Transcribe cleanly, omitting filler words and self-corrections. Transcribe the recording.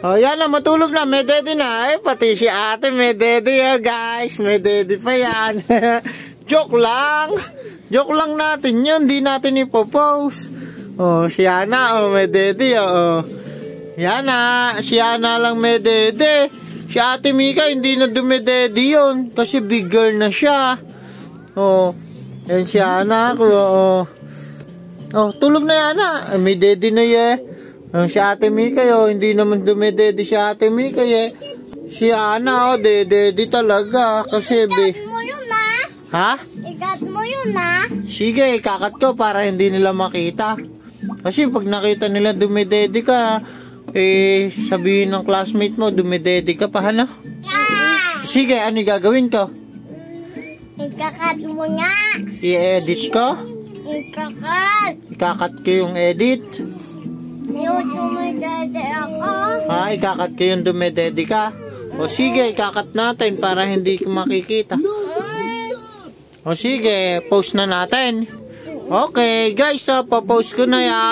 Oh, yan na, matulog na. May daddy na. Pati si ate may daddy, guys. May daddy pa yan. Joke lang. Joke lang natin yun. Di natin ipopost. Oh, si Ana, may daddy, Yan na, si Ana lang may daddy. Si ate Mika, hindi na dumedaddy yun. Kasi big girl na siya. Oh, yan si Ana ako, tulog na yan, may daddy na si ate Mika, hindi naman dumedede si ate Mika, si Ana, daddy talaga, kasi Ikat mo yun, ha? Ikat mo yun, Sige, ikakat ko para hindi nila makita. Kasi pag nakita nila dumedede ka, sabihin ng classmate mo, dumedede ka pa, ano? Sige, ano gagawin ko? Ikakat mo nga. I-edit ko? Ikakat. Ikakat ko yung edit? Yung dumedede ako. Ikakat ko yung dumedede ka? O sige, ikakat natin para hindi ko makikita. O sige, post na natin. Okay, guys, pa-post ko na ya.